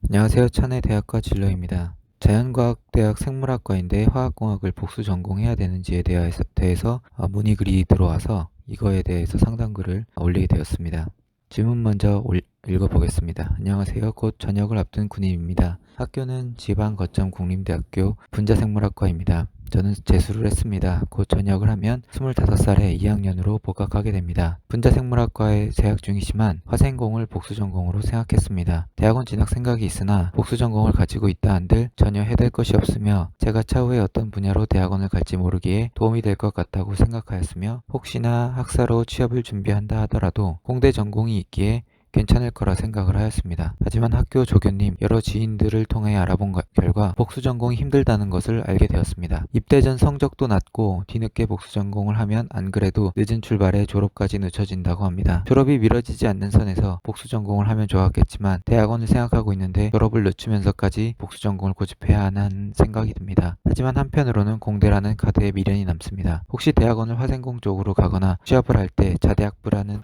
안녕하세요. 찬해대학과 진로입니다. 자연과학대학 생물학과인데 화학공학을 복수 전공해야 되는지에 대해서 문의글이 들어와서 이거에 대해서 상담글을 올리게 되었습니다. 질문 먼저 읽어보겠습니다. 안녕하세요. 곧 전역을 앞둔 군인입니다. 학교는 지방 거점 국립대학교 분자생물학과입니다. 저는 재수를 했습니다. 곧 전역을 하면 25살에 2학년으로 복학하게 됩니다. 분자생물학과에 재학 중이지만 화생공을 복수 전공으로 생각했습니다. 대학원 진학 생각이 있으나 복수 전공을 가지고 있다 한들 전혀 해댈 것이 없으며 제가 차후에 어떤 분야로 대학원을 갈지 모르기에 도움이 될 것 같다고 생각하였으며 혹시나 학사로 취업을 준비한다 하더라도 공대 전공이 있기에 괜찮을 거라 생각을 하였습니다. 하지만 학교 조교님, 여러 지인들을 통해 알아본 결과 복수 전공이 힘들다는 것을 알게 되었습니다. 입대 전 성적도 낮고 뒤늦게 복수 전공을 하면 안 그래도 늦은 출발에 졸업까지 늦춰진다고 합니다. 졸업이 미뤄지지 않는 선에서 복수 전공을 하면 좋았겠지만 대학원을 생각하고 있는데 졸업을 늦추면서까지 복수 전공을 고집해야 하는 생각이 듭니다. 하지만 한편으로는 공대라는 카드에 미련이 남습니다. 혹시 대학원을 화생공 쪽으로 가거나 취업을 할 때 자대학부라는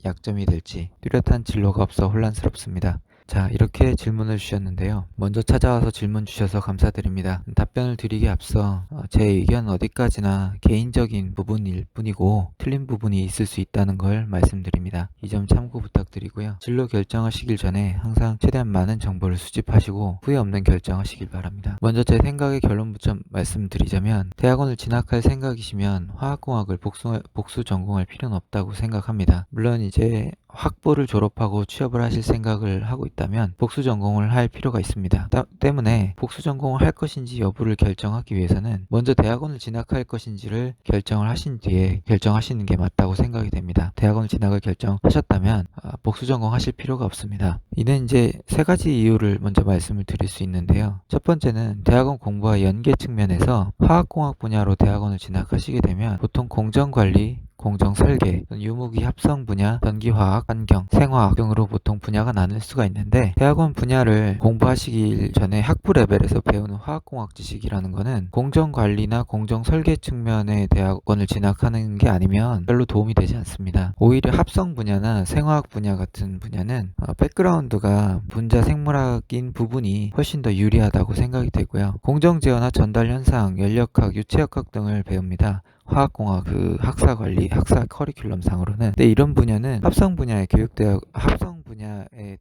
약점이 될지 뚜렷한 진로가 없어 혼란스럽습니다. 자, 이렇게 질문을 주셨는데요. 먼저 찾아와서 질문 주셔서 감사드립니다. 답변을 드리기에 앞서 제 의견은 어디까지나 개인적인 부분일 뿐이고 틀린 부분이 있을 수 있다는 걸 말씀드립니다. 이 점 참고 부탁드리고요. 진로 결정하시길 전에 항상 최대한 많은 정보를 수집하시고 후회 없는 결정하시길 바랍니다. 먼저 제 생각의 결론부터 말씀드리자면 대학원을 진학할 생각이시면 화학공학을 복수 전공할 필요는 없다고 생각합니다. 물론 이제 학부를 졸업하고 취업을 하실 생각을 하고 있다면 복수 전공을 할 필요가 있습니다. 때문에 복수 전공을 할 것인지 여부를 결정하기 위해서는 먼저 대학원을 진학할 것인지를 결정을 하신 뒤에 결정하시는 게 맞다고 생각이 됩니다. 대학원 진학을 결정하셨다면 복수 전공하실 필요가 없습니다. 이는 이제 세 가지 이유를 먼저 말씀을 드릴 수 있는데요. 첫 번째는 대학원 공부와 연계 측면에서 화학공학 분야로 대학원을 진학하시게 되면 보통 공정관리, 공정설계, 유무기 합성 분야, 전기화학, 환경, 생화학 등으로 보통 분야가 나눌 수가 있는데 대학원 분야를 공부하시기 전에 학부 레벨에서 배우는 화학공학 지식이라는 거는 공정관리나 공정설계 측면의 대학원을 진학하는 게 아니면 별로 도움이 되지 않습니다. 오히려 합성 분야나 생화학 분야 같은 분야는 백그라운드가 분자 생물학인 부분이 훨씬 더 유리하다고 생각이 되고요. 공정제어나 전달현상, 연력학, 유체역학 등을 배웁니다. 화학공학 학사 관리, 학사 커리큘럼 상으로는. 근데 이런 분야는 합성 분야의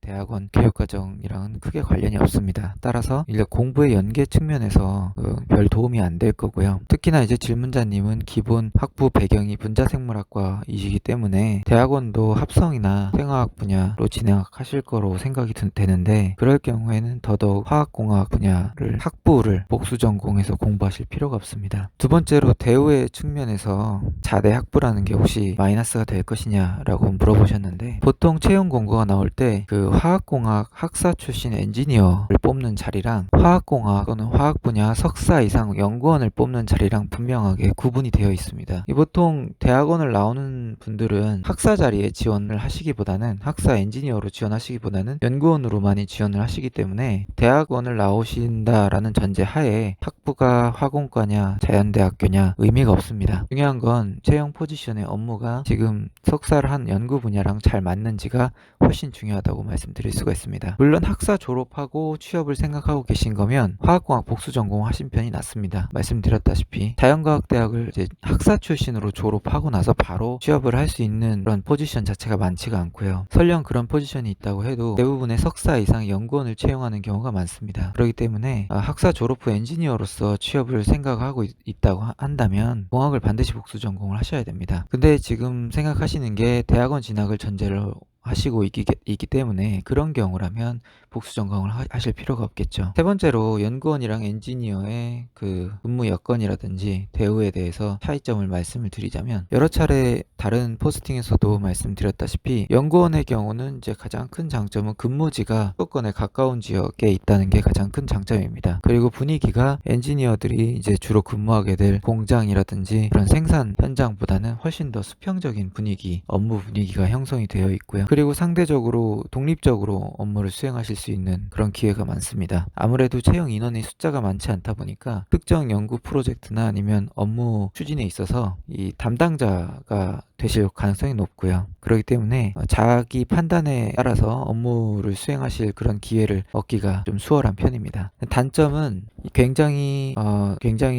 대학원 교육과정이랑은 크게 관련이 없습니다. 따라서 이제 공부의 연계 측면에서 별 도움이 안 될 거고요. 특히나 이제 질문자님은 기본 학부 배경이 분자생물학과이시기 때문에 대학원도 합성이나 생화학 분야로 진학하실 거로 생각이 되는데 그럴 경우에는 더더욱 화학공학 분야를 학부를 복수 전공해서 공부하실 필요가 없습니다. 두 번째로 대우의 측면에서 자대 학부라는 게 혹시 마이너스가 될 것이냐라고 물어보셨는데 보통 채용 공고가 나올 때 화학공학 학사 출신 엔지니어를 뽑는 자리랑 화학공학 또는 화학 분야 석사 이상 연구원을 뽑는 자리랑 분명하게 구분이 되어 있습니다. 보통 대학원을 나오는 분들은 학사 자리에 지원을 하시기보다는 학사 엔지니어로 지원하시기보다는 연구원으로 많이 지원을 하시기 때문에 대학원을 나오신다라는 전제 하에 학부가 화공과냐 자연대학교냐 의미가 없습니다. 중요한 건 채용 포지션의 업무가 지금 석사를 한 연구 분야랑 잘 맞는지가 훨씬 중요하다고 말씀드릴 수가 있습니다. 물론 학사 졸업하고 취업을 생각하고 계신 거면 화학공학 복수 전공 하신 편이 낫습니다. 말씀드렸다시피 자연과학대학을 이제 학사 출신으로 졸업하고 나서 바로 취업을 할 수 있는 그런 포지션 자체가 많지가 않고요. 설령 그런 포지션이 있다고 해도 대부분의 석사 이상 연구원을 채용하는 경우가 많습니다. 그렇기 때문에 학사 졸업 후 엔지니어로서 취업을 생각하고 있다고 한다면 공학을 반드시 복수 전공을 하셔야 됩니다. 근데 지금 생각하시는 게 대학원 진학을 전제로 하시고 있기 때문에 그런 경우라면 복수 전공을 하실 필요가 없겠죠. 세 번째로 연구원이랑 엔지니어의 그 근무 여건이라든지 대우에 대해서 차이점을 말씀을 드리자면, 여러 차례 다른 포스팅에서도 말씀드렸다시피 연구원의 경우는 이제 가장 큰 장점은 근무지가 수도권에 가까운 지역에 있다는 게 가장 큰 장점입니다. 그리고 분위기가 엔지니어들이 이제 주로 근무하게 될 공장이라든지 그런 생산 현장보다는 훨씬 더 수평적인 분위기, 업무 분위기가 형성이 되어 있고요. 그리고 상대적으로 독립적으로 업무를 수행하실 수 있는 그런 기회가 많습니다. 아무래도 채용 인원의 숫자가 많지 않다 보니까 특정 연구 프로젝트나 아니면 업무 추진에 있어서 이 담당자가 되실 가능성이 높고요. 그렇기 때문에 자기 판단에 따라서 업무를 수행하실 그런 기회를 얻기가 좀 수월한 편입니다. 단점은 굉장히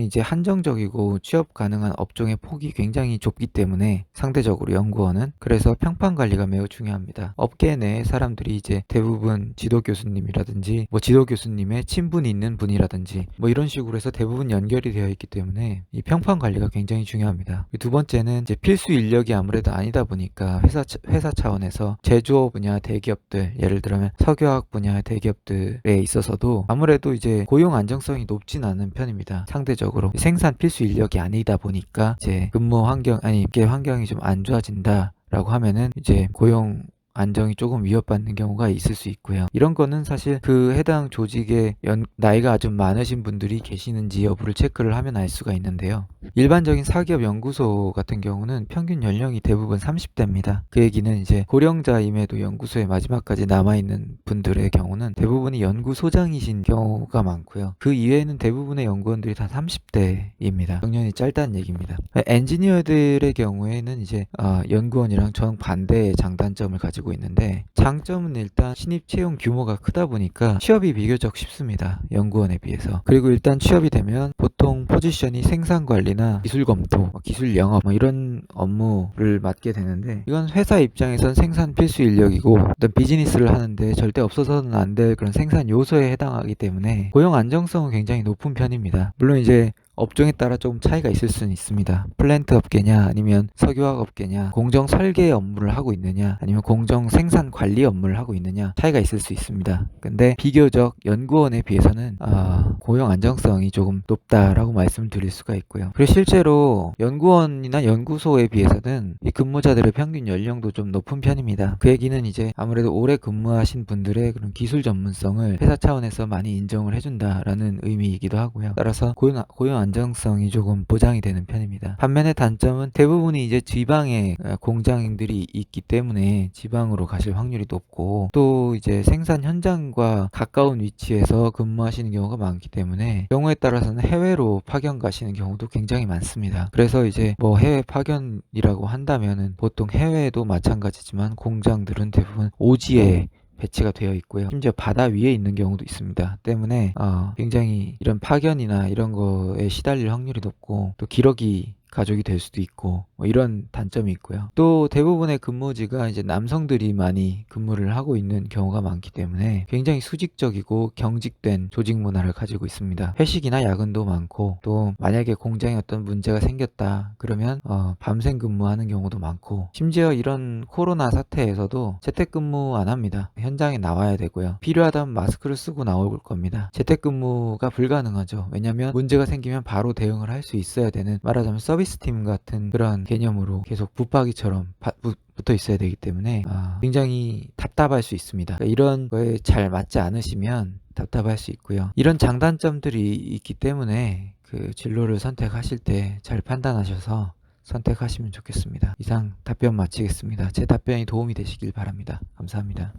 이제 한정적이고 취업 가능한 업종의 폭이 굉장히 좁기 때문에 상대적으로 연구원은, 그래서 평판 관리가 매우 중요합니다. 업계 내 사람들이 이제 대부분 지도 교수님이라든지 지도 교수님의 친분이 있는 분이라든지 이런 식으로 해서 대부분 연결이 되어 있기 때문에 이 평판 관리가 굉장히 중요합니다. 두 번째는 이제 필수 인력이 아무래도 아니다 보니까 회사 차원에서 제조업 분야 대기업들, 예를 들면 석유화학 분야 대기업들에 있어서도 아무래도 이제 고용 안정성이 높진 않은 편입니다. 상대적으로 생산 필수 인력이 아니다 보니까 이제 근무 환경, 업계 환경이 좀 안 좋아진다라고 하면은 이제 고용 안정이 조금 위협받는 경우가 있을 수 있고요. 이런 거는 사실 그 해당 조직에 나이가 아주 많으신 분들이 계시는지 여부를 체크를 하면 알 수가 있는데요. 일반적인 사기업 연구소 같은 경우는 평균 연령이 대부분 30대입니다. 그 얘기는 이제 고령자임에도 연구소에 마지막까지 남아있는 분들의 경우는 대부분이 연구소장이신 경우가 많고요. 그 이외에는 대부분의 연구원들이 다 30대입니다. 정년이 짧다는 얘기입니다. 엔지니어들의 경우에는 이제 연구원이랑 정반대의 장단점을 가지고 있는데, 장점은 일단 신입 채용 규모가 크다 보니까 취업이 비교적 쉽습니다. 연구원에 비해서. 그리고 일단 취업이 되면 보통 포지션이 생산 관리나 기술 검토, 기술 영업 이런 업무를 맡게 되는데, 이건 회사 입장에선 생산 필수 인력이고 어떤 비즈니스를 하는데 절대 없어서는 안 될 그런 생산 요소에 해당하기 때문에 고용 안정성은 굉장히 높은 편입니다. 물론 이제 업종에 따라 조금 차이가 있을 수는 있습니다. 플랜트 업계냐 아니면 석유화학 업계냐, 공정 설계 업무를 하고 있느냐 아니면 공정 생산 관리 업무를 하고 있느냐, 차이가 있을 수 있습니다. 근데 비교적 연구원에 비해서는 고용 안정성이 조금 높다라고 말씀을 드릴 수가 있고요. 그리고 실제로 연구원이나 연구소에 비해서는 이 근무자들의 평균 연령도 좀 높은 편입니다. 그 얘기는 이제 아무래도 오래 근무하신 분들의 그런 기술 전문성을 회사 차원에서 많이 인정을 해준다라는 의미이기도 하고요. 따라서 고용 안정성이 조금 보장이 되는 편입니다. 반면에 단점은 대부분이 이제 지방에 공장들이 있기 때문에 지방으로 가실 확률이 높고, 또 이제 생산 현장과 가까운 위치에서 근무하시는 경우가 많기 때문에 경우에 따라서는 해외로 파견 가시는 경우도 굉장히 많습니다. 그래서 이제 해외 파견이라고 한다면은 보통 해외도 마찬가지지만 공장들은 대부분 오지에 배치가 되어 있고요. 심지어 바다 위에 있는 경우도 있습니다. 때문에 굉장히 이런 파견이나 이런 거에 시달릴 확률이 높고, 또 기러기 가족이 될 수도 있고 이런 단점이 있고요. 또 대부분의 근무지가 이제 남성들이 많이 근무를 하고 있는 경우가 많기 때문에 굉장히 수직적이고 경직된 조직 문화를 가지고 있습니다. 회식이나 야근도 많고, 또 만약에 공장에 어떤 문제가 생겼다 그러면 밤샘 근무하는 경우도 많고, 심지어 이런 코로나 사태에서도 재택근무 안 합니다. 현장에 나와야 되고요. 필요하다면 마스크를 쓰고 나올 겁니다. 재택근무가 불가능하죠. 왜냐하면 문제가 생기면 바로 대응을 할 수 있어야 되는, 말하자면 서비스팀 같은 그런 개념으로 계속 붙박이처럼 붙어 있어야 되기 때문에 굉장히 답답할 수 있습니다. 그러니까 이런 거에 잘 맞지 않으시면 답답할 수 있고요. 이런 장단점들이 있기 때문에 그 진로를 선택하실 때 잘 판단하셔서 선택하시면 좋겠습니다. 이상 답변 마치겠습니다. 제 답변이 도움이 되시길 바랍니다. 감사합니다.